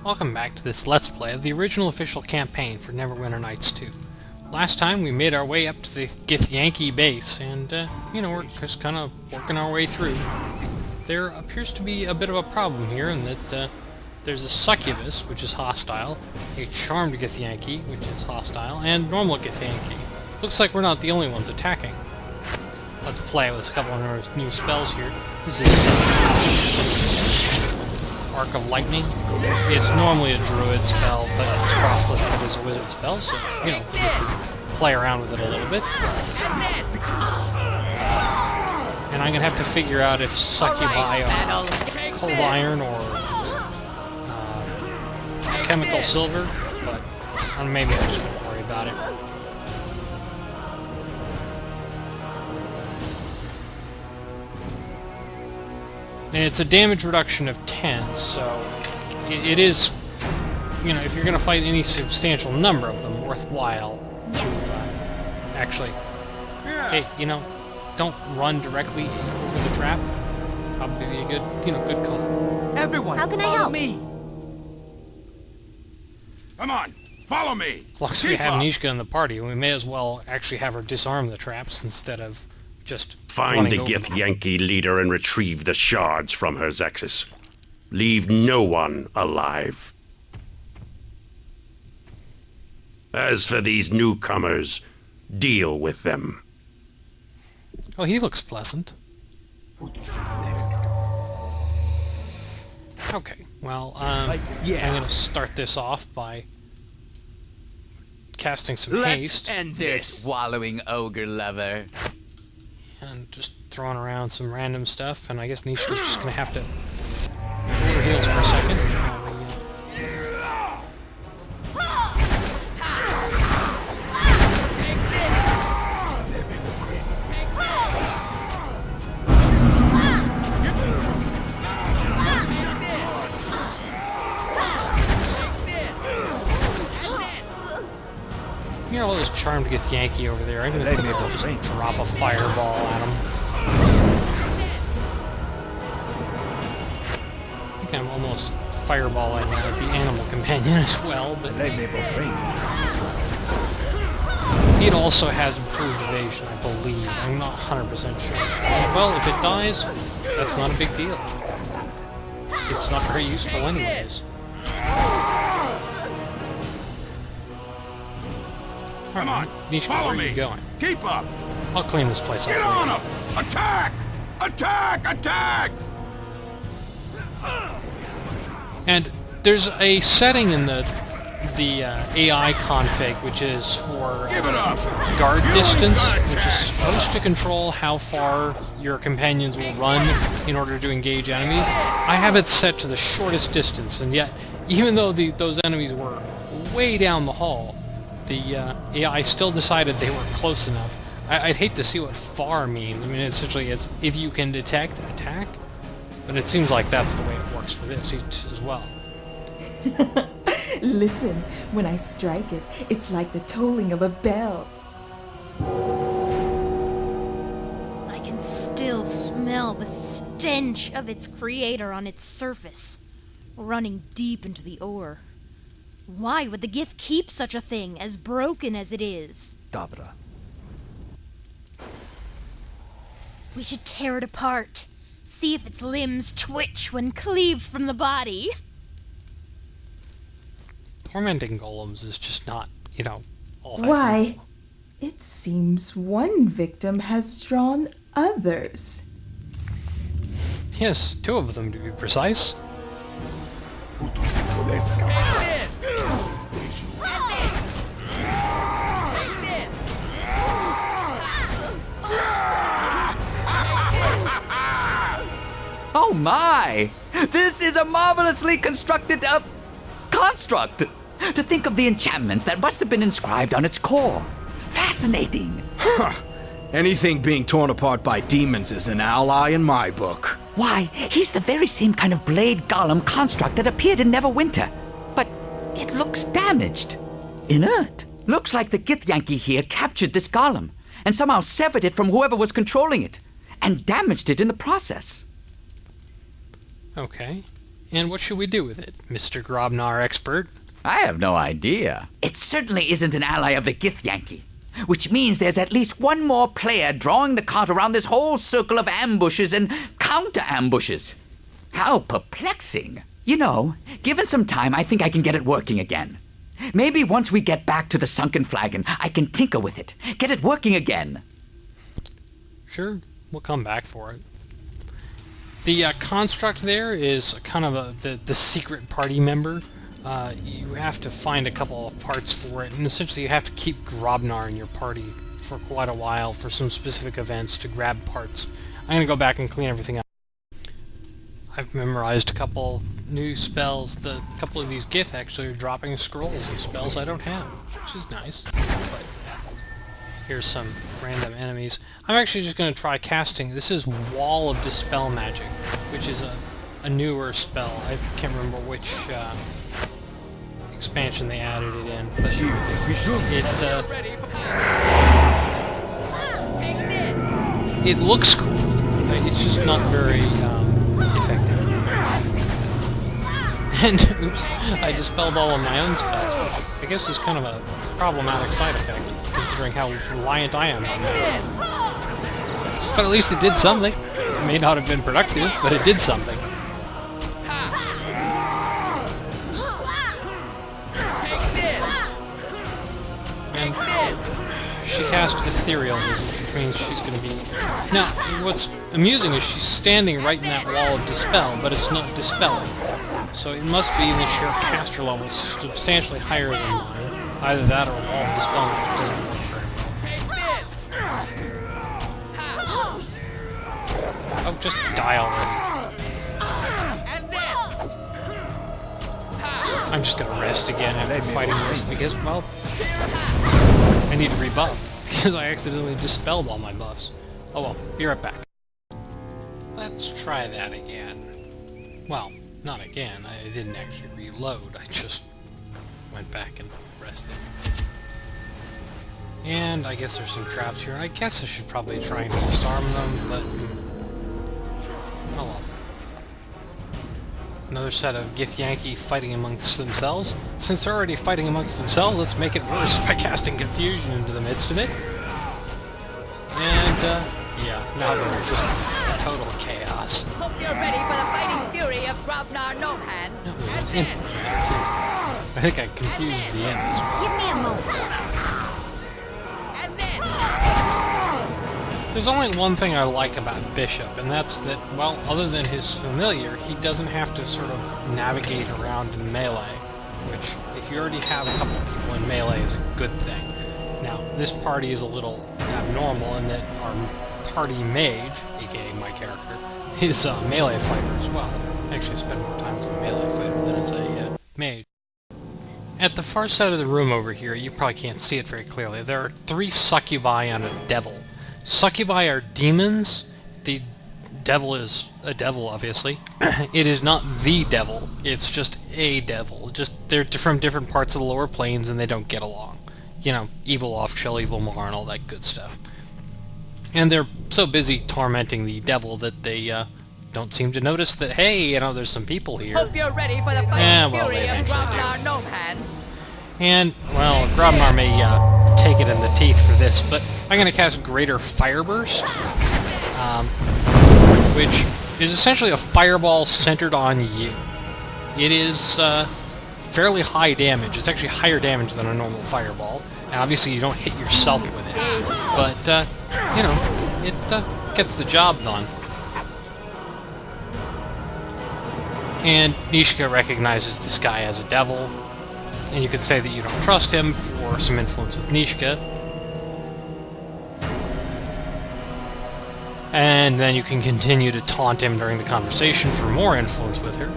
Welcome back to this Let's Play of the original official campaign for Neverwinter Nights 2. Last time we made our way up to the Githyanki base, and, we're just kind of working our way through. There appears to be a bit of a problem here in that there's a succubus, which is hostile, a charmed Githyanki, which is hostile, and normal Githyanki. Looks like we're not the only ones attacking. Let's play with a couple of new spells here. This is Arc of Lightning. It's normally a druid spell, but it's cross-listed as a wizard spell, so, we get to play around with it a little bit. And I'm gonna have to figure out if succubi are cold iron or chemical silver, but maybe I just won't worry about it. And it's a damage reduction of 10, so it is, if you're going to fight any substantial number of them, worthwhile to actually, hey, don't run directly over the trap. Probably be a good call. Everyone, how can I follow help? Me. Come on, follow me! As long as we have Nishka in the party, we may as well actually have her disarm the traps instead of just find the Gith Yankee leader and retrieve the shards from her Zexus. Leave no one alive. As for these newcomers, deal with them. Oh, he looks pleasant. Okay, well, I'm gonna start this off by casting some haste. Let's end this, wallowing ogre lover. And just throwing around some random stuff, and I guess Nishka's just gonna have to pull her heels for a second. All this charmed Githyanki over there. I'm gonna think I'll just drop a fireball at him. I think I'm almost fireballing the animal companion as well, but it also has improved evasion, I believe. I'm not 100% sure. Well, if it dies, that's not a big deal. It's not very useful anyways. Come on, Nishka, follow where me. are you going? Keep up! I'll clean this place up. Get on them! Attack! Attack! Attack! And there's a setting in the AI config which is for guard distance, which is supposed to control how far your companions will run in order to engage enemies. I have it set to the shortest distance, and yet, even though those enemies were way down the hall, the AI still decided they were close enough. I'd hate to see what far means. I mean, essentially, it's if you can detect, attack. But it seems like that's the way it works for this as well. Listen, when I strike it, it's like the tolling of a bell. I can still smell the stench of its creator on its surface, running deep into the ore. Why would the Gith keep such a thing, as broken as it is? Dabra. We should tear it apart. See if its limbs twitch when cleaved from the body. Tormenting golems is just not, all that Why? useful. It seems one victim has drawn others. Yes, 2 of them to be precise. Oh my! This is a marvelously constructed construct! To think of the enchantments that must have been inscribed on its core. Fascinating! Anything being torn apart by demons is an ally in my book. Why, he's the very same kind of blade golem construct that appeared in Neverwinter. But it looks damaged. Inert. Looks like the Githyanki here captured this golem and somehow severed it from whoever was controlling it and damaged it in the process. Okay. And what should we do with it, Mr. Grobnar expert? I have no idea. It certainly isn't an ally of the Githyanki, which means there's at least one more player drawing the cart around this whole circle of ambushes and counter-ambushes. How perplexing. You know, given some time, I think I can get it working again. Maybe once we get back to the sunken flagon, I can tinker with it, get it working again. Sure, we'll come back for it. The construct there is kind of the secret party member. You have to find a couple of parts for it, and essentially you have to keep Grobnar in your party for quite a while for some specific events to grab parts. I'm going to go back and clean everything up. I've memorized a couple new spells. A couple of these Gith actually are dropping scrolls of spells I don't have, which is nice. But here's some random enemies. I'm actually just going to try casting. This is Wall of Dispel Magic, which is a newer spell. I can't remember which expansion they added it in, but it looks cool. It's just not very effective. And oops, I dispelled all of my own spells, which I guess is kind of a problematic side effect, considering how reliant I am on that. But at least it did something. It may not have been productive, but it did something. And she cast Ethereal Visage, which means she's going to be... Now, what's amusing is she's standing right in that wall of Dispel, but it's not dispelling. So it must be that your caster level is substantially higher than mine. Either that or Wall of Dispel Magic doesn't work very well. Oh, just die already. I'm just going to rest again after fighting this because, well, I need to rebuff because I accidentally dispelled all my buffs. Oh well, be right back. Let's try that again. Well, not again. I didn't actually reload. I just went back and rested. And I guess there's some traps here. I guess I should probably try and disarm them, but... oh well. Another set of Githyanki fighting amongst themselves. Since they're already fighting amongst themselves, let's make it worse by casting confusion into the midst of it. And, yeah, now they're just total chaos. Hope you're ready for the fighting fury of Grobnar No Hands. No, there's an imp there, too. I think I confused the imp as well. Give me a moment. And then... There's only one thing I like about Bishop, and that's that, well, other than his familiar, he doesn't have to sort of navigate around in melee, which, if you already have a couple of people in melee, is a good thing. Now, this party is a little abnormal in that our party mage, aka my character, is a melee fighter as well. Actually, I spend more time as a melee fighter than as a mage. At the far side of the room over here, you probably can't see it very clearly, there are 3 succubi and a devil. Succubi are demons. The devil is a devil, obviously. It is not the devil, it's just a devil. Just they're from different parts of the lower planes and they don't get along. You know, evil Offshell, evil Mar, and all that good stuff. And they're so busy tormenting the devil that they don't seem to notice that, hey, you know, there's some people here. Hope you're ready for the fighting well, fury they of eventually do. Grobnar No Hands. And, well, Grobnar may take it in the teeth for this, but I'm going to cast Greater Fireburst, which is essentially a fireball centered on you. It is fairly high damage. It's actually higher damage than a normal fireball, and obviously you don't hit yourself with it, but, you know, it gets the job done. And Nishka recognizes this guy as a devil, and you could say that you don't trust him for some influence with Nishka. And then you can continue to taunt him during the conversation for more influence with her.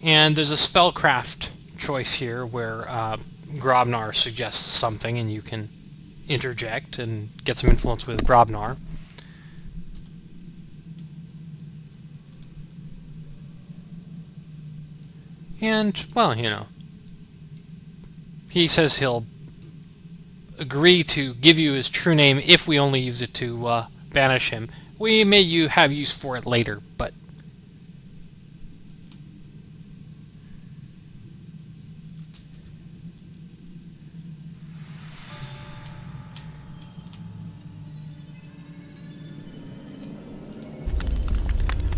And there's a spellcraft choice here where Grobnar suggests something and you can interject and get some influence with Grobnar. And, well, you know, he says he'll agree to give you his true name if we only use it to banish him. We may have use for it later, but...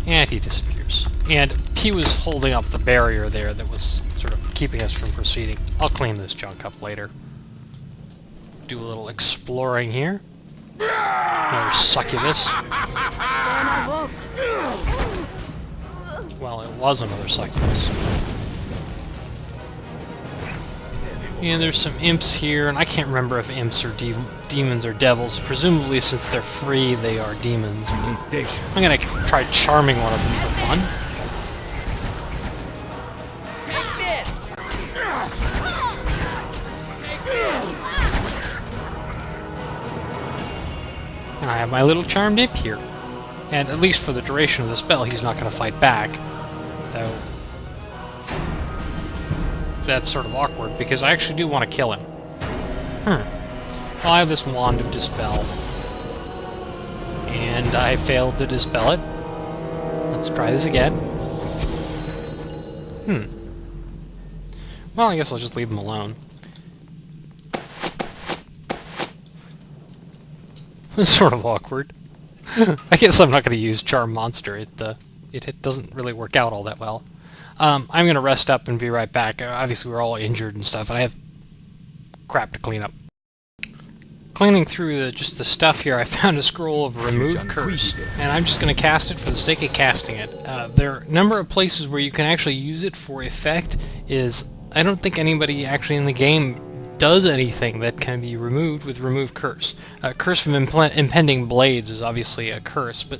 And he disappears. And he was holding up the barrier there that was sort of keeping us from proceeding. I'll clean this junk up later. Do a little exploring here. Another succubus. Well, it was another succubus. And there's some imps here, and I can't remember if imps are demons or devils. Presumably, since they're free, they are demons. I'm gonna try charming one of them for fun. I have my little charmed imp here. And at least for the duration of the spell, he's not going to fight back. Though... that's sort of awkward, because I actually do want to kill him. Well, I have this Wand of Dispel. And I failed to dispel it. Let's try this again. Well, I guess I'll just leave him alone. It's sort of awkward. I guess I'm not going to use Charm Monster. It doesn't really work out all that well. I'm going to rest up and be right back. Obviously, we're all injured and stuff, and I have crap to clean up. Cleaning through just the stuff here, I found a scroll of Remove Curse, and I'm just going to cast it for the sake of casting it. There are a number of places where you can actually use it for effect. I don't think anybody actually in the game does anything that can be removed with Remove Curse. Curse from Impending Blades is obviously a curse, but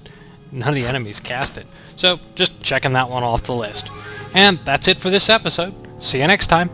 none of the enemies cast it. So, just checking that one off the list. And that's it for this episode. See you next time.